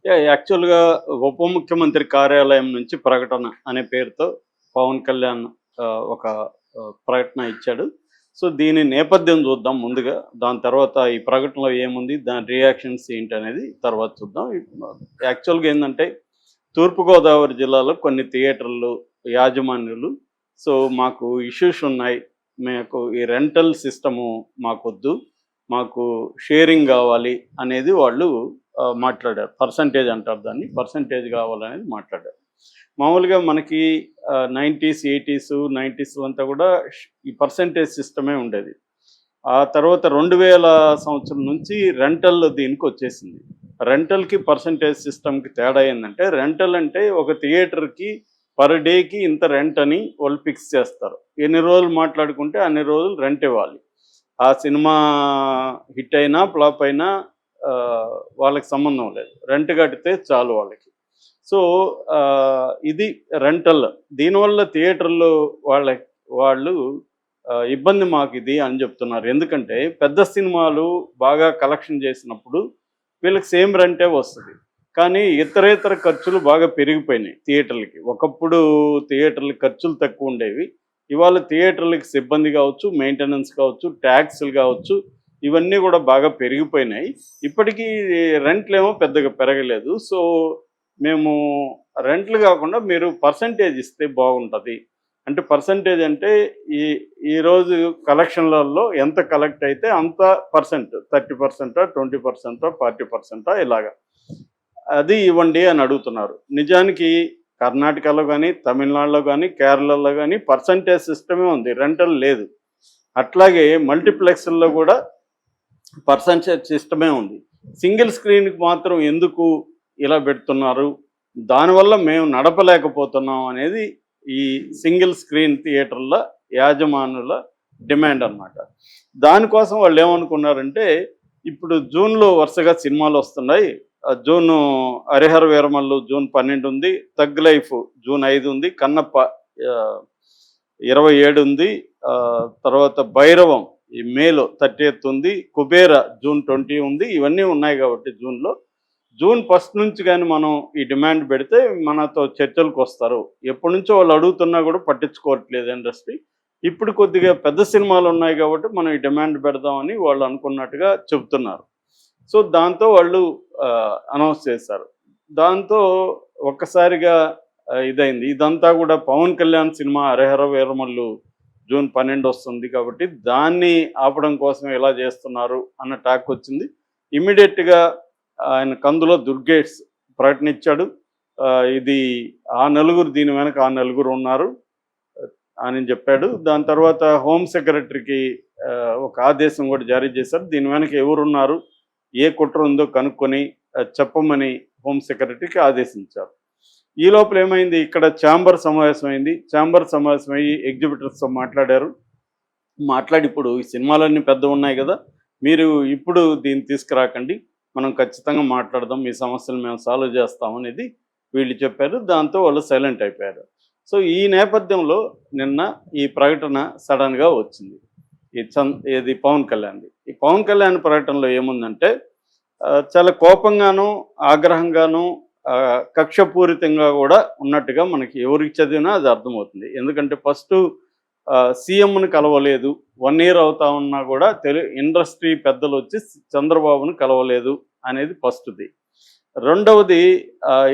యాక్చువల్‌గా ఉప ముఖ్యమంత్రి కార్యాలయం నుంచి ప్రకటన అనే పేరుతో పవన్ కళ్యాణ్ ఒక ప్రకటన ఇచ్చాడు. సో, దీని నేపథ్యం చూద్దాం ముందుగా. దాని తర్వాత ఈ ప్రకటనలో ఏముంది? దాని రియాక్షన్స్ ఏంటనేది తర్వాత చూద్దాం. యాక్చువల్‌గా ఏందంటే, తూర్పుగోదావరి జిల్లాలో కొన్ని థియేటర్లు యాజమాన్యులు మాకు ఇష్యూస్ ఉన్నాయి. మాకు ఈ రెంటల్ సిస్టము మాకొద్దు. మాకు షేరింగ్ గావాలి అనేది వాళ్ళు మాట్లాడారు. పర్సెంటేజ్ అంటారు దాన్ని. పర్సెంటేజ్ కావాలనేది మాట్లాడారు. మామూలుగా మనకి 90స్, 80స్, 90స్‌లో అంతా కూడా ఈ పర్సెంటేజ్ సిస్టమే ఉండేది. ఆ తర్వాత 2000 సంవత్సరం నుంచి రెంటల్ దీనికొచ్చేసింది. రెంటల్‌కి పర్సెంటేజ్ సిస్టమ్‌కి తేడా ఏందంటే, రెంటల్ అంటే ఒక థియేటర్‌కి పర్ డేకి ఇంత రెంట్ అని వాళ్ళు ఫిక్స్ చేస్తారు. ఎన్ని రోజులు మాట్లాడుకుంటే అన్ని రోజులు రెంట్ ఇవ్వాలి. ఆ సినిమా హిట్ అయినా, ఫ్లాప్ అయినా వాళ్ళకి సంబంధం లేదు. రెంట్ కడితే చాలు వాళ్ళకి. సో, ఇది రెంటల్. దీనివల్ల థియేటర్‌లు వాళ్ళు ఇబ్బంది మాకిది అని చెప్తున్నారు. ఎందుకంటే పెద్ద సినిమాలు బాగా కలెక్షన్ చేసినప్పుడు వీళ్ళకి సేమ్ రెంటే వస్తది. కానీ ఇతరేతర ఖర్చులు బాగా పెరిగిపోయినాయి థియేటర్లకి. ఒకప్పుడు థియేటర్ల ఖర్చులు తక్కువుండేవి. ఇవాళ థియేటర్లకి సిబ్బంది కావచ్చు, మెయింటెనెన్స్ కావచ్చు, ట్యాక్స్‌లు కావచ్చు, ఇవన్నీ కూడా బాగా పెరిగిపోయినాయి. ఇప్పటికీ రెంట్‌లేమో పెద్దగా పెరగలేదు. సో, మేము రెంట్‌లు కాకుండా మీరు పర్సెంటేజ్ ఇస్తే బాగుంటది. అంటే పర్సెంటేజ్ అంటే ఈ ఈరోజు కలెక్షన్‌లలో ఎంత కలెక్ట్ అయితే అంత పర్సెంట్ 30%, 20%, 40% ఇలాగా. అది ఇవ్వండి అని అడుగుతున్నారు. నిజానికి కర్ణాటకలో గానీ, తమిళనాడులో గానీ, కేరళలో గానీ పర్సెంటేజ్ సిస్టమే ఉంది. రెంటల్ లేదు. అట్లాగే మల్టీప్లెక్స్‌ల్లో గూడా పర్సెంటేజ్ సిస్టమే ఉంది. సింగిల్ స్క్రీన్‌కి మాత్రం ఎందుకు ఇలా పెడుతున్నారు? దానివల్ల మేము నడపలేకపోతున్నాం అనేది ఈ సింగిల్ స్క్రీన్ థియేటర్ల యాజమానుల డిమాండ్ అనమాట. దానికోసం వాళ్ళేమనుకున్నారంటే, ఇప్పుడు జూన్‌లో వరుసగా సినిమాలొస్తున్నాయి. జూను 'హరిహర వీరమల్లు' జూన్ 12 ఉంది. 'థగ్ లైఫ్' జూన్ 5 ఉంది. 'కన్నప్ప' ఆహ్, 27 ఉంది. తర్వాత 'భైరవం' ఈ మేలో 30థ్ ఉంది. 'కుబేర' జూన్ 20 ఉంది. ఇవన్నీ ఉన్నాయి కాబట్టి జూన్‌లో. జూన్ ఫస్ట్ నుంచి గాని మనం ఈ డిమాండ్ పెడితే మనతో చర్చలకొస్తారు. ఎప్పటినుంచో వాళ్ళు అడుగుతున్నా కూడా పట్టించుకోవట్లేదు ఇండస్ట్రీ. ఇప్పుడు కొద్దిగా పెద్ద సినిమాలున్నాయి కాబట్టి మనం ఈ డిమాండ్ పెడదామని వాళ్ళు అనుకున్నట్టుగా చెప్తున్నారు. సో, దాంతో వాళ్ళు అనౌన్స్ చేశారు. దాంతో ఒక్కసారిగా ఇదైంది. ఇదంతా కూడా పవన్ కళ్యాణ్ సినిమా 'హరిహర వీరమల్లు' జూన్ 12 వస్తుంది కాబట్టి దాన్ని ఆపడం కోసం ఎలా చేస్తున్నారు అన్న టాక్ వచ్చింది. ఇమ్మీడియేట్‌గా ఆయన కందులో దుర్గేష్ ప్రకటనిచ్చాడు. ఇది ఆ నలుగురు దీని వెనక ఆ నలుగురు ఉన్నారు అని చెప్పాడు. దాని తర్వాత హోమ్ సెక్రటరీకి ఒక ఆదేశం కూడా జారీ చేశారు. దీని వెనక ఎవరున్నారు, ఏ కుట్ర ఉందో కనుక్కొని చెప్పమని హోమ్ సెక్రటరీకి ఆదేశించారు. ఈ లోపల ఏమైంది, ఇక్కడ ఛాంబర్ సమావేశమైంది. ఛాంబర్ సమావేశమయ్యి ఎగ్జిబిటర్స్‌తో మాట్లాడారు. మాట్లాడి ఇప్పుడు ఈ సినిమాలన్నీ పెద్దవున్నాయి గదా! మీరు ఇప్పుడు దీన్ని తీసుకురాకండి. మనం ఖచ్చితంగా మాట్లాడదాం. మీ సమస్యలు మేము సాల్వ్ చేస్తాం అనేది వీళ్ళు చెప్పారు. దాంతో వాళ్ళు సైలెంట్ అయిపోయారు. సో, ఈ నేపథ్యంలో నిన్న ఈ ప్రకటన సడెన్‌గా వచ్చింది. ఏది పవన్ కళ్యాణ్‌ది. ఈ పవన్ కళ్యాణ్ ప్రకటనలో ఏముందంటే చాలా కోపంగాను, ఆగ్రహంగాను, కక్షపూరితంగా గూడా ఉన్నట్టుగా మనకి ఎవరికి చదివినా అది అర్థమవుతుంది. ఎందుకంటే ఫస్టు సీఎంని కలవలేదు. 1 ఇయర్ అవుతా ఉన్నా కూడా ఇండస్ట్రీ పెద్దలొచ్చి చంద్రబాబుని కలవలేదు అనేది ఫస్ట్‌ది. రెండవది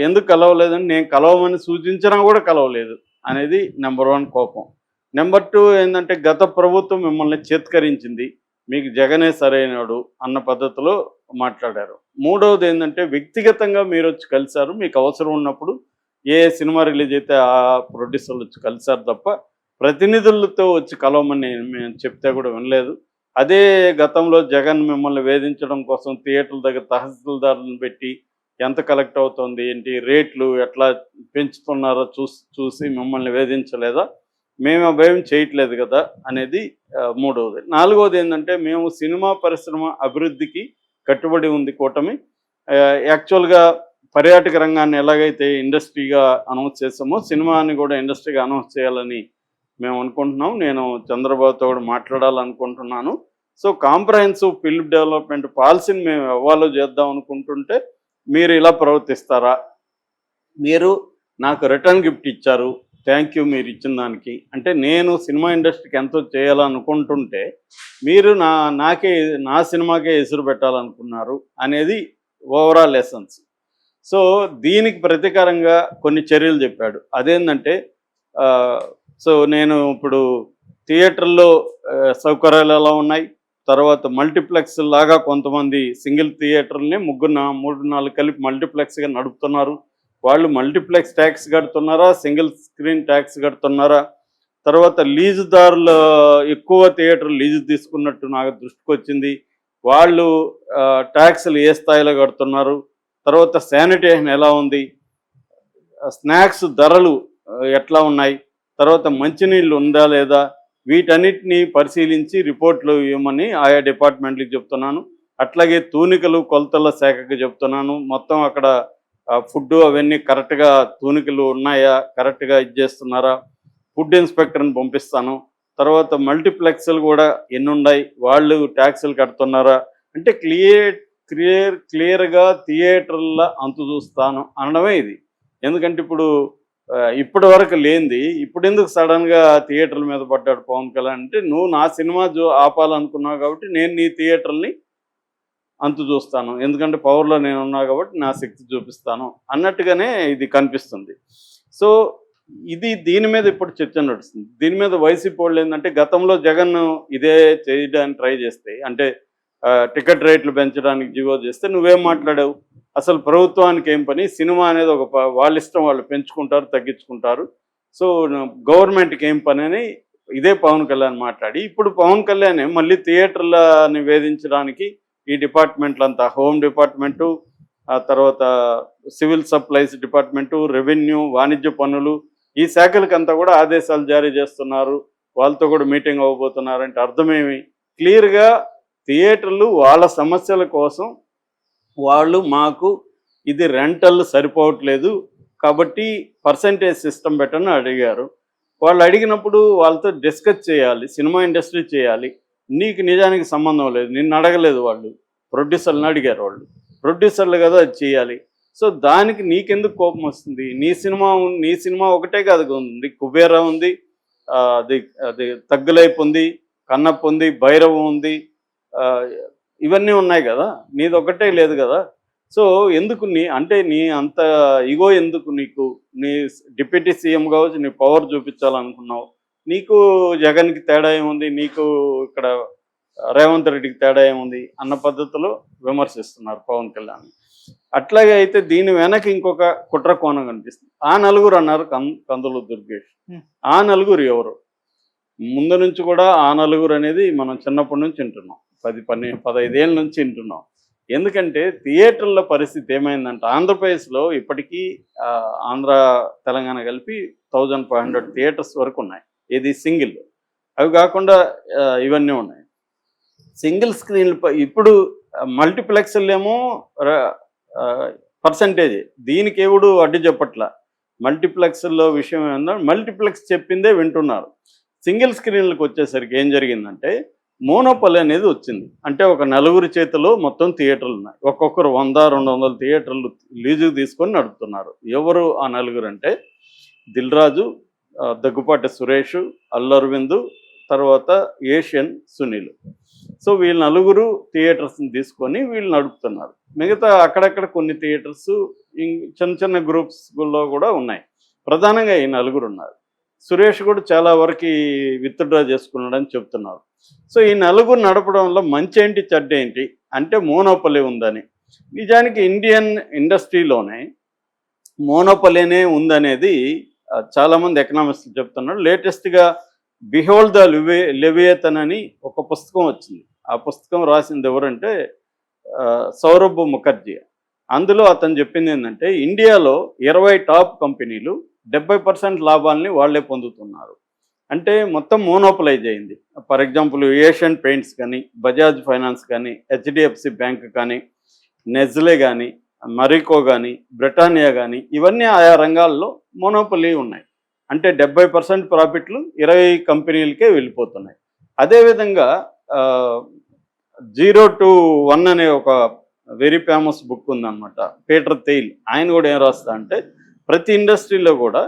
ఎందుకు కలవలేదని నేను కలవమని సూచించినా కూడా కలవలేదు అనేది నంబర్ 1 కోపం. నంబర్ 2 ఏందంటే గత ప్రభుత్వం మిమ్మల్ని చేత్కరించింది. మీకు జగనే సరైనోడు అన్న పద్ధతిలో మాట్లాడారు. మూడవది ఏందంటే వ్యక్తిగతంగా మీరొచ్చి కలిసారు. మీకు అవసరం ఉన్నప్పుడు ఏ సినిమా రిలీజ్ అయితే ఆ ప్రొడ్యూసర్లు వచ్చి కలిసారు తప్ప ప్రతినిధులతో వచ్చి కలవమని మేము చెప్తే కూడా వినలేదు. అదే గతంలో జగన్ మిమ్మల్ని వేధించడం కోసం థియేటర్ల దగ్గర తహసీల్దారులను పెట్టి ఎంత కలెక్ట్ అవుతోంది, ఏంటి రేట్లు ఎట్లా పెంచుతున్నారో చూసి మిమ్మల్ని వేధించలేదా? మేము ఆ భయం చేయట్లేదు కదా అనేది మూడవది. నాలుగవది ఏందంటే మేము సినిమా పరిశ్రమ అభివృద్ధికి కట్టుబడి ఉంది కూటమి. యాక్చువల్‌గా పర్యాటక రంగాన్ని ఎలాగైతే ఇండస్ట్రీగా అనౌన్స్ చేసామో సినిమాని కూడా ఇండస్ట్రీగా అనౌన్స్ చేయాలని మేము అనుకుంటున్నాం. నేను చంద్రబాబుతో కూడా మాట్లాడాలనుకుంటున్నాను. సో, కాంప్రహెన్సివ్ ఫిల్మ్ డెవలప్‌మెంట్ పాలసీని మేము ఎవాల్వ్ చేద్దాం అనుకుంటుంటే మీరు ఇలా ప్రవర్తిస్తారా, మీరు నాకు రిటర్న్ గిఫ్ట్ ఇచ్చారు, థ్యాంక్ యూ మీరు ఇచ్చిన దానికి, అంటే నేను సినిమా ఇండస్ట్రీకి ఎంతో చేయాలనుకుంటుంటే మీరు నా సినిమాకే ఎసురు పెట్టాలనుకున్నారు అనేది ఓవరాల్ ఎసెన్స్. సో దీనికి ప్రతీకారంగా కొన్ని చర్యలు చెప్పాడు. అదేంటంటే సో నేను ఇప్పుడు థియేటర్లో సౌకర్యాలు ఎలా ఉన్నాయి, తర్వాత మల్టీప్లెక్స్ లాగా కొంతమంది సింగిల్ థియేటర్ని 3-4 కలిపి మల్టీప్లెక్స్గా నడుపుతున్నారు. వాళ్ళు మల్టీప్లెక్స్ ట్యాక్స్ కడుతున్నారా, సింగిల్ స్క్రీన్ ట్యాక్స్ కడుతున్నారా, తర్వాత లీజుదారులు ఎక్కువ థియేటర్ లీజు తీసుకున్నట్టు నాకు దృష్టికి వచ్చింది. వాళ్ళు ట్యాక్స్లు ఏ స్థాయిలో కడుతున్నారు, తర్వాత శానిటేషన్ ఎలా ఉంది, స్నాక్స్ ధరలు ఎట్లా ఉన్నాయి, తర్వాత మంచినీళ్ళు ఉందా లేదా, వీటన్నిటిని పరిశీలించి రిపోర్ట్లు ఇవ్వమని ఆయా డిపార్ట్మెంట్లకు చెప్తున్నాను. అట్లాగే తూనికలు కొలతల శాఖకి చెప్తున్నాను. మొత్తం అక్కడ ఫుడ్ అవన్నీ కరెక్ట్గా తూనికలు ఉన్నాయా, కరెక్ట్గా చేస్తున్నారా, ఫుడ్ ఇన్స్పెక్టర్ని పంపిస్తాను. తర్వాత మల్టీప్లెక్స్లు కూడా ఎన్ని ఉన్నాయి, వాళ్ళు ట్యాక్సులు కడుతున్నారా, అంటే క్లియర్గా థియేటర్ల అంతు చూస్తాను అనడమే ఇది. ఎందుకంటే ఇప్పటి వరకు లేనిది ఇప్పుడు ఎందుకు సడన్గా థియేటర్ల మీద పడ్డాడు పవన్ కళ్యాణ్ అంటే, నువ్వు నా సినిమా ఆపాలనుకున్నావు కాబట్టి నేను నీ థియేటర్ని అంతు చూస్తాను, ఎందుకంటే పవర్లో నేను ఉన్నా కాబట్టి నా శక్తి చూపిస్తాను అన్నట్టుగానే ఇది కనిపిస్తుంది. సో దీని మీద ఇప్పుడు చర్చ నడుస్తుంది. దీని మీద వైసీపీ వాళ్ళు ఏంటంటే, గతంలో జగన్ ఇదే చేయడానికి ట్రై చేస్తే, అంటే టికెట్ రేట్లు పెంచడానికి జీవో చేస్తే నువ్వేం మాట్లాడావు, అసలు ప్రభుత్వానికి ఏం పని, సినిమా అనేది వాళ్ళ ఇష్టం, వాళ్ళు పెంచుకుంటారు తగ్గించుకుంటారు, సో గవర్నమెంట్కి ఏం పని అని ఇదే పవన్ కళ్యాణ్ మాట్లాడి, ఇప్పుడు పవన్ కళ్యాణ్ మళ్ళీ థియేటర్లని వేధించడానికి ఈ డిపార్ట్మెంట్లంతా, హోమ్ డిపార్ట్మెంటు, ఆ తర్వాత సివిల్ సప్లైస్ డిపార్ట్మెంటు, రెవెన్యూ, వాణిజ్య పన్నులు, ఈ శాఖలకంతా కూడా ఆదేశాలు జారీ చేస్తున్నారు, వాళ్ళతో కూడా మీటింగ్ అవ్వబోతున్నారంటే అర్థమేమి, క్లియర్గా థియేటర్లు వాళ్ళ సమస్యల కోసం వాళ్ళు మాకు ఇది రెంటల్ సరిపోవట్లేదు కాబట్టి పర్సంటేజ్ సిస్టమ్ పెట్టని అడిగారు. వాళ్ళు అడిగినప్పుడు వాళ్ళతో డిస్కస్ చేయాలి, సినిమా ఇండస్ట్రీ చేయాలి. నీకు నిజానికి సంబంధం లేదు, నిన్ను అడగలేదు, వాళ్ళు ప్రొడ్యూసర్లను అడిగారు, వాళ్ళు ప్రొడ్యూసర్లు కదా అది చేయాలి. సో దానికి నీకెందుకు కోపం వస్తుంది? నీ సినిమా ఒకటే కాదు ఉంది, కుబేరా ఉంది, అది తగ్గులైపు ఉంది, కన్నప్ప ఉంది, భైరవం ఉంది, ఇవన్నీ ఉన్నాయి కదా, నీది ఒకటే లేదు కదా. సో ఎందుకు నీ అంత ఇగో ఎందుకు నీకు? నీ డిప్యూటీ సీఎం కావచ్చు, నీ పవర్ చూపించాలనుకున్నావు, నీకు జగన్కి తేడా ఏముంది, నీకు ఇక్కడ రేవంత్ రెడ్డికి తేడా ఏముంది అన్న పద్ధతిలో విమర్శిస్తున్నారు పవన్ కళ్యాణ్. అట్లాగే అయితే దీని వెనక ఇంకొక కుట్ర కోణం కనిపిస్తుంది. ఆ నలుగురు అన్నారు కందులు దుర్గేష్. ఆ నలుగురు ఎవరు? ముందు నుంచి కూడా ఆ నలుగురు అనేది మనం చిన్నప్పటి నుంచి వింటున్నాం, 10-15 ఏళ్ళ నుంచి వింటున్నాం. ఎందుకంటే థియేటర్ల పరిస్థితి ఏమైందంటే, ఆంధ్రప్రదేశ్లో ఇప్పటికీ ఆంధ్ర తెలంగాణ కలిపి 1500 థియేటర్స్ వరకు ఉన్నాయి. ఇది సింగిల్, అవి కాకుండా ఇవన్నీ ఉన్నాయి సింగిల్ స్క్రీన్లు. ఇప్పుడు మల్టీప్లెక్స్లు ఏమో పర్సంటేజ్, దీనికి ఎవడు అడ్డు చెప్పట్ల. మల్టీప్లెక్స్లో విషయం ఏంటంటే, మల్టీప్లెక్స్ చెప్పిందే వింటున్నారు. సింగిల్ స్క్రీన్లకు వచ్చేసరికి ఏం జరిగిందంటే, మోనోపలి అనేది వచ్చింది. అంటే ఒక నలుగురి చేతిలో మొత్తం థియేటర్లు ఉన్నాయి, ఒక్కొక్కరు 100-200 థియేటర్లు లీజుకు తీసుకొని నడుపుతున్నారు. ఎవరు ఆ నలుగురు అంటే, దిల్ రాజు, దగ్గుపాటి సురేష్, అల్లు అరవింద్, తర్వాత ఏషియన్ సునీల్. సో వీళ్ళు నలుగురు థియేటర్స్ని తీసుకొని వీళ్ళు నడుపుతున్నారు. మిగతా అక్కడక్కడ కొన్ని థియేటర్స్ చిన్న చిన్న గ్రూప్స్లో కూడా ఉన్నాయి. ప్రధానంగా ఈ నలుగురు ఉన్నారు. సురేష్ కూడా చాలా వరకు విత్డ్రా చేసుకున్నాడని చెప్తున్నారు. సో ఈ నలుగురు నడపడంలో మంచి ఏంటి చెడ్డ ఏంటి అంటే, మోనోపలి ఉందని. నిజానికి ఇండియన్ ఇండస్ట్రీలోనే మోనోపలినే ఉందనేది చాలామంది ఎకనామిస్టులు చెప్తున్నారు. లేటెస్ట్గా బిహోల్డ్ ద లెవియతన్ అని ఒక పుస్తకం వచ్చింది. ఆ పుస్తకం రాసింది ఎవరంటే సౌరభ్ ముఖర్జీ. అందులో అతను చెప్పింది ఏంటంటే, ఇండియాలో 20 టాప్ కంపెనీలు 70% లాభాలని వాళ్లే పొందుతున్నారు. అంటే మొత్తం మోనోపలైజ్ అయింది. ఫర్ ఎగ్జాంపుల్ ఏషియన్ పెయింట్స్ కానీ, బజాజ్ ఫైనాన్స్ కానీ, హెచ్డిఎఫ్సి బ్యాంక్ కానీ, నెజ్లే కానీ, మరికో కానీ, బ్రిటానియా కానీ, ఇవన్నీ ఆయా రంగాల్లో మోనోపలీ ఉన్నాయి. అంటే 70% ప్రాఫిట్లు 20 కంపెనీలకే వెళ్ళిపోతున్నాయి. అదేవిధంగా 0 to 1 అనే ఒక వెరీ ఫేమస్ బుక్ ఉందన్నమాట, పీటర్ థెయిల్. ఆయన కూడా ఏం రాస్తా అంటే ప్రతి ఇండస్ట్రీలో కూడా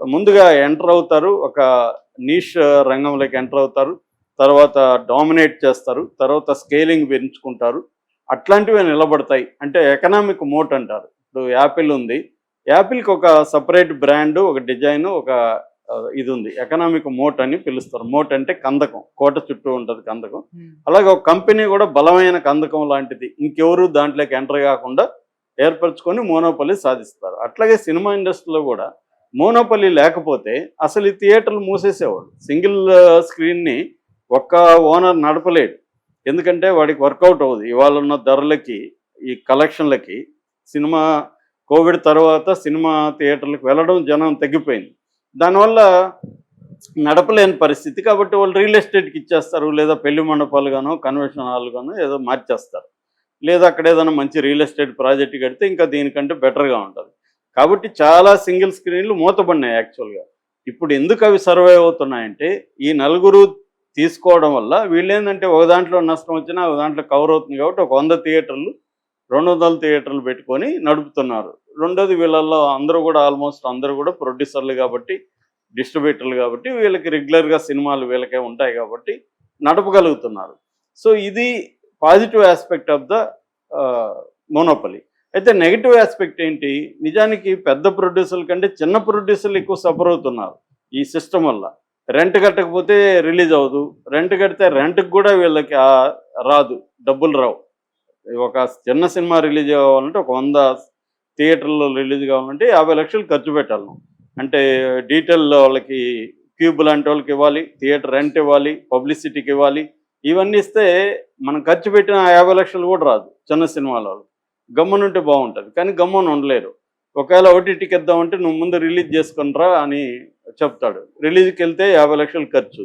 ముందుగా ఎంటర్ అవుతారు, ఒక నీష్ రంగంలోకి ఎంటర్ అవుతారు, తర్వాత డామినేట్ చేస్తారు, తర్వాత స్కేలింగ్ పెంచుకుంటారు, అట్లాంటివి నిలబడతాయి. అంటే ఎకనామిక్ మోట్ అంటారు. ఇప్పుడు యాపిల్ ఉంది, యాపిల్కి ఒక సపరేట్ బ్రాండ్, ఒక డిజైన్, ఒక ఇది ఉంది, ఎకనామిక్ మోట్ అని పిలుస్తారు. మోట్ అంటే కందకం, కోట చుట్టూ ఉంటుంది కందకం. అలాగే ఒక కంపెనీ కూడా బలమైన కందకం లాంటిది, ఇంకెవరు దాంట్లోకి ఎంటర్ కాకుండా ఏర్పరచుకొని మోనోపలి సాధిస్తారు. అట్లాగే సినిమా ఇండస్ట్రీలో కూడా మోనోపలి లేకపోతే అసలు ఈ థియేటర్లు మూసేసేవాడు. సింగిల్ స్క్రీన్ని ఒక్క ఓనర్ నడపలేడు, ఎందుకంటే వాడికి వర్కౌట్ అవ్వదు. ఇవాళ ఉన్న ధరలకి, ఈ కలెక్షన్లకి సినిమా కోవిడ్ తర్వాత సినిమా థియేటర్లకు వెళ్ళడం జనం తగ్గిపోయింది. దానివల్ల నడపలేని పరిస్థితి. కాబట్టి వాళ్ళు రియల్ ఎస్టేట్కి ఇచ్చేస్తారు, లేదా పెళ్లి మండపాలు గానో కన్వెన్షన్ హాల్ గానో ఏదో మార్చేస్తారు, లేదా అక్కడ ఏదైనా మంచి రియల్ ఎస్టేట్ ప్రాజెక్ట్ కడితే ఇంకా దీనికంటే బెటర్గా ఉంటుంది. కాబట్టి చాలా సింగిల్ స్క్రీన్లు మూతపడినాయి యాక్చువల్గా. ఇప్పుడు ఎందుకు అవి సర్వైవ్ అవుతున్నాయంటే ఈ నలుగురు తీసుకోవడం వల్ల వీళ్ళు ఏంటంటే ఒక దాంట్లో నష్టం వచ్చినా ఒక దాంట్లో కవర్ అవుతుంది. కాబట్టి ఒక 100 థియేటర్లు 200 థియేటర్లు పెట్టుకొని నడుపుతున్నారు. రెండోది వీళ్ళల్లో అందరూ కూడా ఆల్మోస్ట్ అందరూ కూడా ప్రొడ్యూసర్లు కాబట్టి, డిస్ట్రిబ్యూటర్లు కాబట్టి వీళ్ళకి రెగ్యులర్గా సినిమాలు వీళ్ళకే ఉంటాయి కాబట్టి నడపగలుగుతున్నారు. సో ఇది positive aspect of the monopoly. అయితే నెగిటివ్ ఆస్పెక్ట్ ఏంటి, నిజానికి పెద్ద ప్రొడ్యూసర్ల కంటే చిన్న ప్రొడ్యూసర్లు ఎక్కువ సఫర్ అవుతున్నారు ఈ సిస్టమ్ వల్ల. రెంట్ కట్టకపోతే రిలీజ్ అవ్వదు, రెంట్ కడితే రెంట్కి కూడా వీళ్ళకి రాదు, డబ్బులు రావు. ఒక చిన్న సినిమా రిలీజ్ కావాలంటే ఒక 100 థియేటర్లో రిలీజ్ కావాలంటే 50 లక్షలు ఖర్చు పెట్టాలి. అంటే డీటెయిల్ వాళ్ళకి క్యూబ్ లాంటి వాళ్ళకి ఇవ్వాలి, థియేటర్ రెంట్ ఇవ్వాలి, పబ్లిసిటీకి ఇవ్వాలి. ఇవన్నీ ఇస్తే మనం ఖర్చు పెట్టిన 50 లక్షలు కూడా రాదు చిన్న సినిమాలో. గమ్మునుంటే బాగుంటుంది, కానీ గమ్మున ఉండలేరు. ఒకవేళ ఓటీటీకి ఇద్దామంటే నువ్వు ముందు రిలీజ్ చేసుకునిరా అని చెప్తాడు. రిలీజ్కి వెళ్తే 50 లక్షలు ఖర్చు.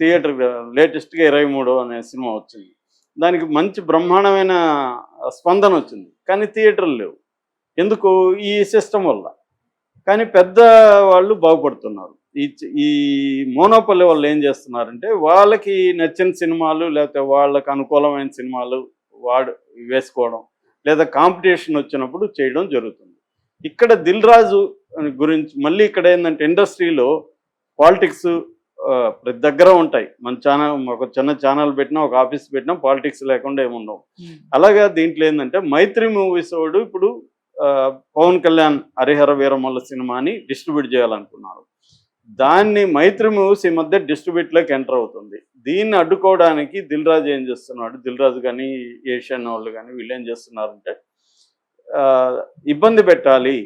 థియేటర్ లేటెస్ట్గా 23 అనే సినిమా వచ్చింది, దానికి మంచి బ్రహ్మాండమైన స్పందన వచ్చింది, కానీ థియేటర్లు లేవు. ఎందుకు? ఈ సిస్టమ్ వల్ల. కానీ పెద్ద వాళ్ళు బాగుపడుతున్నారు. ఈ మోనోపల్లి వాళ్ళు ఏం చేస్తున్నారంటే వాళ్ళకి నచ్చిన సినిమాలు లేకపోతే వాళ్ళకి అనుకూలమైన సినిమాలు వేసుకోవడం, లేదా కాంపిటీషన్ వచ్చినప్పుడు చేయడం జరుగుతుంది. ఇక్కడ దిల్ రాజు గురించి మళ్ళీ ఇక్కడ ఏంటంటే ఇండస్ట్రీలో పాలిటిక్స్ ప్రతి దగ్గర ఉంటాయి. మన ఛానల్, ఒక చిన్న ఛానల్ పెట్టినా, ఒక ఆఫీస్ పెట్టినా పాలిటిక్స్ లేకుండా ఏముండవు. అలాగే దీంట్లో ఏంటంటే మైత్రి మూవీస్ వాడు ఇప్పుడు పవన్ కళ్యాణ్ హరిహర వీరమల్ల సినిమాని డిస్ట్రిబ్యూట్ చేయాలనుకున్నారు. దాన్ని మైత్రి మూవీస్ ఈ మధ్య డిస్ట్రిబ్యూట్లోకి ఎంటర్ అవుతుంది. దీన్ని అడ్డుకోవడానికి దిల్ రాజు ఏం చేస్తున్నాడు, దిల్ రాజు కానీ ఏషియన్ వాళ్ళు కానీ వీళ్ళు ఏం చేస్తున్నారంటే ఇబ్బంది పెట్టాలి,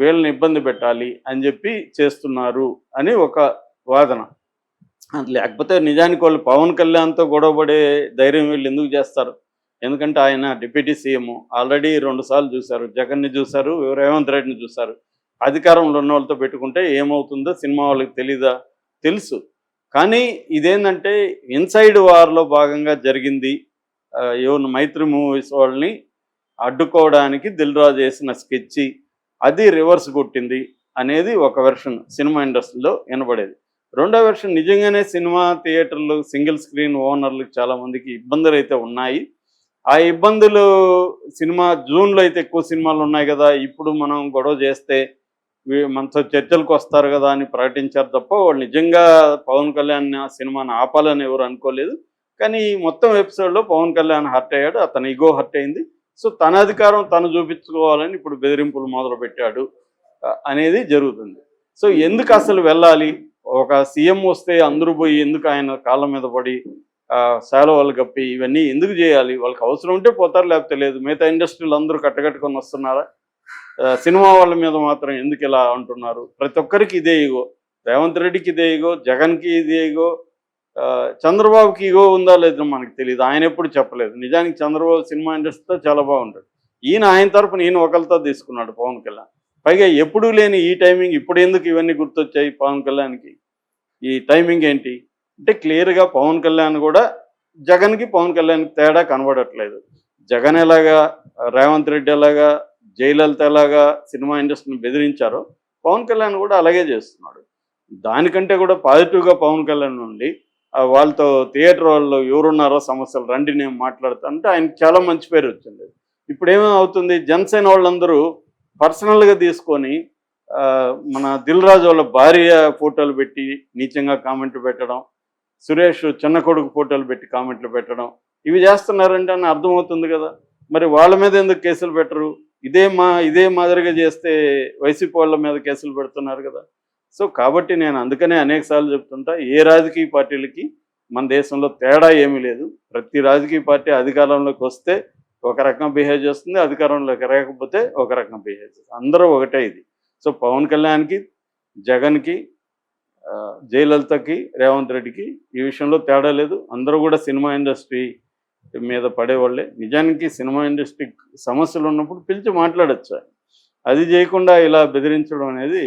వీళ్ళని ఇబ్బంది పెట్టాలి అని చెప్పి చేస్తున్నారు అని ఒక వాదన. లేకపోతే నిజానికి వాళ్ళు పవన్ కళ్యాణ్తో గొడవపడే ధైర్యం వీళ్ళు ఎందుకు చేస్తారు? ఎందుకంటే ఆయన డిప్యూటీ సీఎం, ఆల్రెడీ 2 సార్లు చూశారు, జగన్ని చూశారు, రేవంత్ రెడ్డిని చూశారు. అధికారంలో ఉన్న వాళ్ళతో పెట్టుకుంటే ఏమవుతుందో సినిమా వాళ్ళకి తెలీదా? తెలుసు. కానీ ఇదేంటంటే ఇన్సైడ్ వార్లో భాగంగా జరిగింది. ఎవరు మైత్రి మూవీస్ వాళ్ళని అడ్డుకోవడానికి దిల్ రాజు వేసిన స్కెచ్ అది రివర్స్ కొట్టింది అనేది ఒక వెర్షన్ సినిమా ఇండస్ట్రీలో వినబడేది. రెండో వెర్షన్ నిజంగానే సినిమా థియేటర్లు సింగిల్ స్క్రీన్ ఓనర్లకు చాలామందికి ఇబ్బందులు అయితే ఉన్నాయి. ఆ ఇబ్బందులు సినిమా జూన్లో అయితే ఎక్కువ సినిమాలు ఉన్నాయి కదా, ఇప్పుడు మనం గొడవ చేస్తే మనతో చర్చలకు వస్తారు కదా అని ప్రకటించారు తప్ప వాళ్ళు నిజంగా పవన్ కళ్యాణ్ సినిమాని ఆపాలని ఎవరు అనుకోలేదు. కానీ మొత్తం ఎపిసోడ్లో పవన్ కళ్యాణ్ హర్ట్ అయ్యాడు, అతని ఈగో హర్ట్ అయింది. సో తన అధికారం తను చూపించుకోవాలని ఇప్పుడు బెదిరింపులు మొదలు పెట్టాడు అనేది జరుగుతుంది. సో ఎందుకు అసలు వెళ్ళాలి? ఒక సీఎం వస్తే అందరూ పోయి ఎందుకు ఆయన కాళ్ళ మీద పడి శాలువాలు కప్పి ఇవన్నీ ఎందుకు చేయాలి? వాళ్ళకి అవసరం ఉంటే పోతారు, లేకపోతే లేదు. మిగతా ఇండస్ట్రీలు అందరూ కట్టకట్టుకొని వస్తున్నారా? సినిమా వాళ్ళ మీద మాత్రం ఎందుకు ఇలా అంటున్నారు? ప్రతి ఒక్కరికి ఇదే ఈగో. రేవంత్ రెడ్డికి ఇదే ఈగో, జగన్కి ఇదే ఈగో, చంద్రబాబుకి ఈగో ఉందా లేదో మనకు తెలియదు, ఆయన ఎప్పుడు చెప్పలేదు. నిజానికి చంద్రబాబు సినిమా ఇండస్ట్రీతో చాలా బాగుంటాడు. ఆయన తరపున ఒకరితో తీసుకున్నాడు పవన్ కళ్యాణ్. పైగా ఎప్పుడూ లేని ఈ టైమింగ్ ఇప్పుడు ఎందుకు ఇవన్నీ గుర్తొచ్చాయి పవన్ కళ్యాణ్కి? ఈ టైమింగ్ ఏంటి అంటే క్లియర్గా పవన్ కళ్యాణ్ కూడా జగన్కి పవన్ కళ్యాణ్కి తేడా కనబడట్లేదు. జగన్ ఎలాగా, రేవంత్ రెడ్డి ఎలాగా, జయలలిత ఎలాగా సినిమా ఇండస్ట్రీని బెదిరించారో పవన్ కళ్యాణ్ కూడా అలాగే చేస్తున్నాడు. దానికంటే కూడా పాజిటివ్గా పవన్ కళ్యాణ్ నుండి వాళ్ళతో థియేటర్ వాళ్ళు ఎవరున్నారో సమస్యలు రండి నేను మాట్లాడుతా అంటే ఆయనకి చాలా మంచి పేరు వచ్చింది. ఇప్పుడు ఏమవుతుంది, జనసేన వాళ్ళందరూ పర్సనల్గా తీసుకొని మన దిల్ రాజు వాళ్ళ భార్య ఫోటోలు పెట్టి నీచంగా కామెంట్లు పెట్టడం, సురేష్ చిన్న కొడుకు ఫోటోలు పెట్టి కామెంట్లు పెట్టడం, ఇవి చేస్తున్నారంటే అని అర్థమవుతుంది కదా. మరి వాళ్ళ మీద ఎందుకు కేసులు పెట్టరు? ఇదే మాదిరిగా చేస్తే వైసీపీ వాళ్ళ మీద కేసులు పెడుతున్నారు కదా. సో కాబట్టి నేను అందుకనే అనేక సార్లు చెప్తుంటా, ఏ రాజకీయ పార్టీలకి మన దేశంలో తేడా ఏమీ లేదు. ప్రతి రాజకీయ పార్టీ అధికారంలోకి వస్తే ఒక రకం బిహేవ్ చేస్తుంది, అధికారంలోకి రాకపోతే ఒక రకం బిహేవ్ చేస్తుంది. అందరూ ఒకటే ఇది. సో పవన్ కళ్యాణ్కి, జగన్కి, జయలలితకి, రేవంత్ రెడ్డికి ఈ విషయంలో తేడా లేదు. అందరూ కూడా సినిమా ఇండస్ట్రీ మీద పడేవాళ్ళే. నిజానికి సినిమా ఇండస్ట్రీ సమస్యలు ఉన్నప్పుడు పిలిచి మాట్లాడచ్చు. అది చేయకుండా ఇలా బెదిరించడం అనేది